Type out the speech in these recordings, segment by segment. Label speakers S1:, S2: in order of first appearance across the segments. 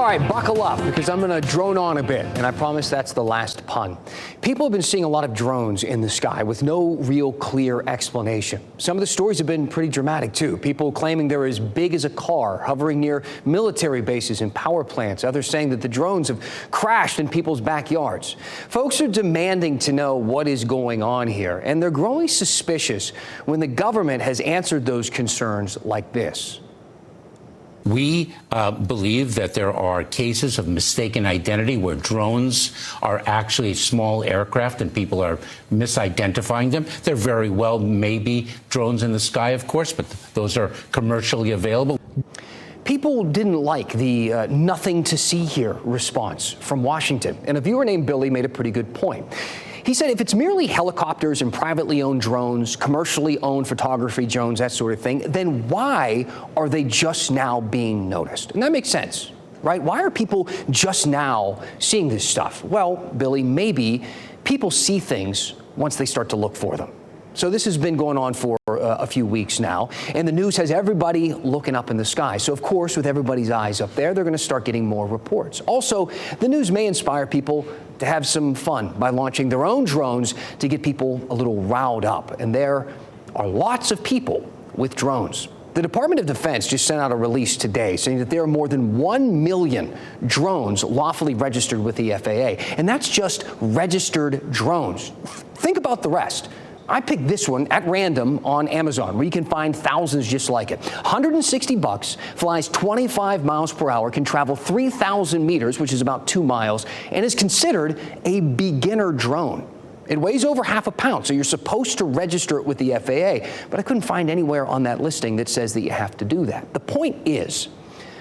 S1: right, buckle up because I'm going to drone on a bit, and I promise that's the last pun. People have been seeing a lot of drones in the sky with no real clear explanation. Some of the stories have been pretty dramatic, too. People claiming they're as big as a car, hovering near military bases and power plants. Others saying that the drones have crashed in people's backyards. Folks are demanding to know what is going on here, and they're growing suspicious when the government has answered those concerns like this.
S2: We believe that there are cases of mistaken identity where drones are actually small aircraft and people are misidentifying them. There very well may be drones in the sky, of course, but those are commercially available.
S1: People didn't like the nothing to see here response from Washington. And a viewer named Billy made a pretty good point. He said if it's merely helicopters and privately owned drones, commercially owned photography drones, that sort of thing, then why are they just now being noticed? And that makes sense, right? Why are people just now seeing this stuff? Well, Billy, maybe people see things once they start to look for them. So this has been going on for a few weeks now, and the news has everybody looking up in the sky. So, of course, with everybody's eyes up there, they're going to start getting more reports. Also, the news may inspire people to have some fun by launching their own drones to get people a little riled up. And there are lots of people with drones. The Department of Defense just sent out a release today saying that there are more than 1 million drones lawfully registered with the FAA, and that's just registered drones. Think about the rest. I picked this one at random on Amazon, where you can find thousands just like it. $160, flies 25 miles per hour, can travel 3,000 meters, which is about 2 miles, and is considered a beginner drone. It weighs over half a pound, so you're supposed to register it with the FAA, but I couldn't find anywhere on that listing that says that you have to do that. The point is,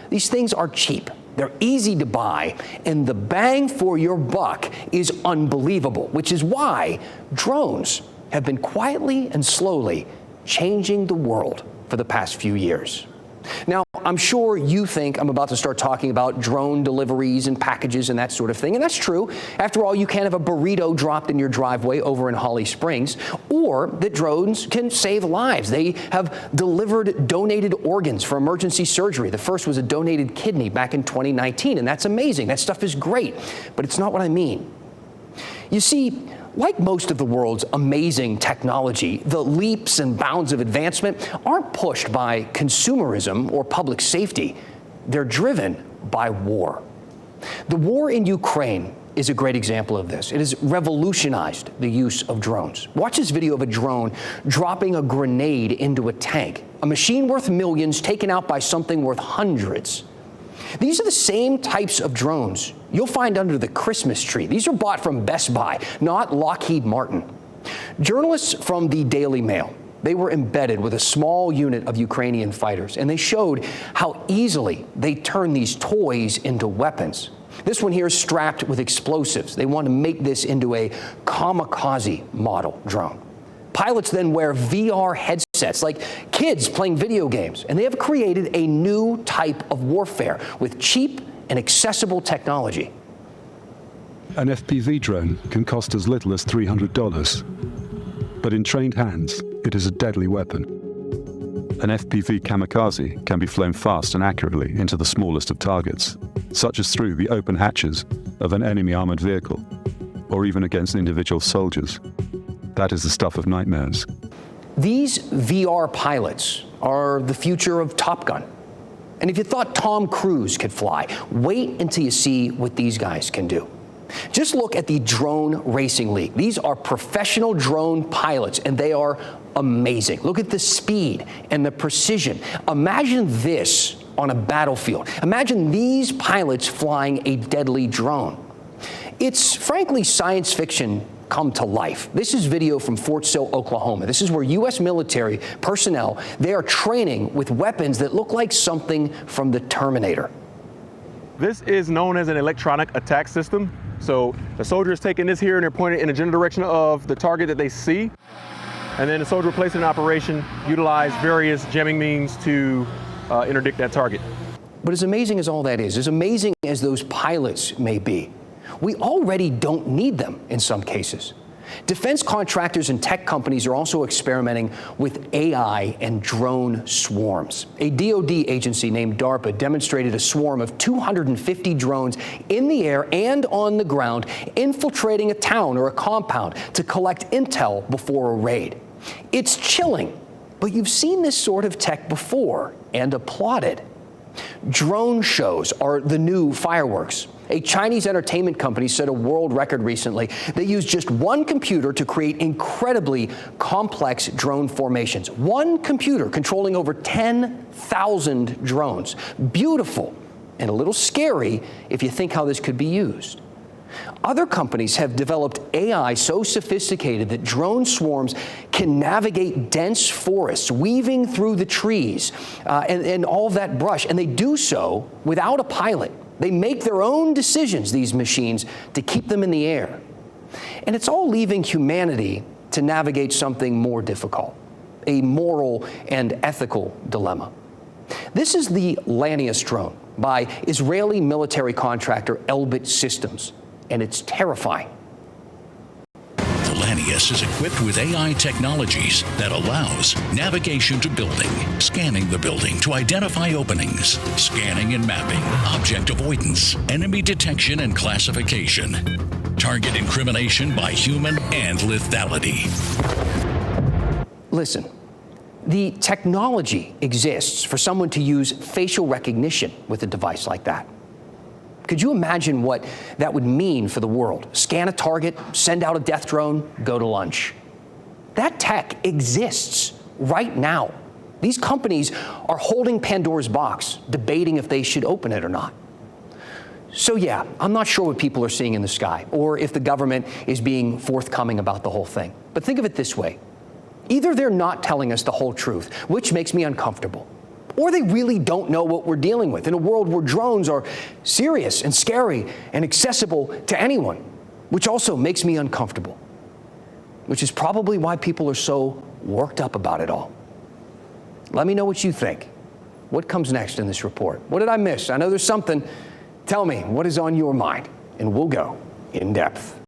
S1: these things are cheap. They're easy to buy, and the bang for your buck is unbelievable, which is why drones have been quietly and slowly changing the world for the past few years. Now, I'm sure you think I'm about to start talking about drone deliveries and packages and that sort of thing, and that's true. After all, you can have a burrito dropped in your driveway over in Holly Springs, or that drones can save lives. They have delivered donated organs for emergency surgery. The first was a donated kidney back in 2019, and that's amazing. That stuff is great, but it's not what I mean. You see, like most of the world's amazing technology, the leaps and bounds of advancement aren't pushed by consumerism or public safety. They're driven by war. The war in Ukraine is a great example of this. It has revolutionized the use of drones. Watch this video of a drone dropping a grenade into a tank, a machine worth millions taken out by something worth hundreds. These are the same types of drones you'll find under the Christmas tree. These are bought from Best Buy, not Lockheed Martin. Journalists from the Daily Mail, they were embedded with a small unit of Ukrainian fighters, and they showed how easily they turn these toys into weapons. This one here is strapped with explosives. They want to make this into a kamikaze model drone. Pilots then wear VR headsets like kids playing video games, and they have created a new type of warfare with cheap and accessible technology.
S3: An FPV drone can cost as little as $300, but in trained hands, it is a deadly weapon. An FPV kamikaze can be flown fast and accurately into the smallest of targets, such as through the open hatches of an enemy armored vehicle, or even against individual soldiers. That is the stuff of nightmares.
S1: These VR pilots are the future of Top Gun. And if you thought Tom Cruise could fly, wait until you see what these guys can do. Just look at the Drone Racing League. These are professional drone pilots, and they are amazing. Look at the speed and the precision. Imagine this on a battlefield. Imagine these pilots flying a deadly drone. It's frankly science fiction come to life. This is video from Fort Sill, Oklahoma. This is where U.S. military personnel, they are training with weapons that look like something from the Terminator.
S4: This is known as an electronic attack system. So the soldier is taking this here and they're pointing in the general direction of the target that they see. And then the soldier will place it in operation, utilize various jamming means to interdict that target.
S1: But as amazing as all that is, as amazing as those pilots may be, we already don't need them in some cases. Defense contractors and tech companies are also experimenting with AI and drone swarms. A DoD agency named DARPA demonstrated a swarm of 250 drones in the air and on the ground, infiltrating a town or a compound to collect intel before a raid. It's chilling, but you've seen this sort of tech before and applauded. Drone shows are the new fireworks. A Chinese entertainment company set a world record recently. They used just one computer to create incredibly complex drone formations. One computer controlling over 10,000 drones. Beautiful and a little scary if you think how this could be used. Other companies have developed AI so sophisticated that drone swarms can navigate dense forests, weaving through the trees and all of that brush, and they do so without a pilot. They make their own decisions, these machines, to keep them in the air. And it's all leaving humanity to navigate something more difficult, a moral and ethical dilemma. This is the Lanius drone by Israeli military contractor Elbit Systems, and it's terrifying.
S5: Lanius is equipped with AI technologies that allows navigation to building, scanning the building to identify openings, scanning and mapping, object avoidance, enemy detection and classification, target incrimination by human, and lethality.
S1: Listen, the technology exists for someone to use facial recognition with a device like that. Could you imagine what that would mean for the world? Scan a target, send out a death drone, go to lunch. That tech exists right now. These companies are holding Pandora's box, debating if they should open it or not. So yeah, I'm not sure what people are seeing in the sky, or if the government is being forthcoming about the whole thing. But think of it this way. Either they're not telling us the whole truth, which makes me uncomfortable, or they really don't know what we're dealing with in a world where drones are serious and scary and accessible to anyone, which also makes me uncomfortable, which is probably why people are so worked up about it all. Let me know what you think. What comes next in this report? What did I miss? I know there's something. Tell me what is on your mind, and we'll go in depth.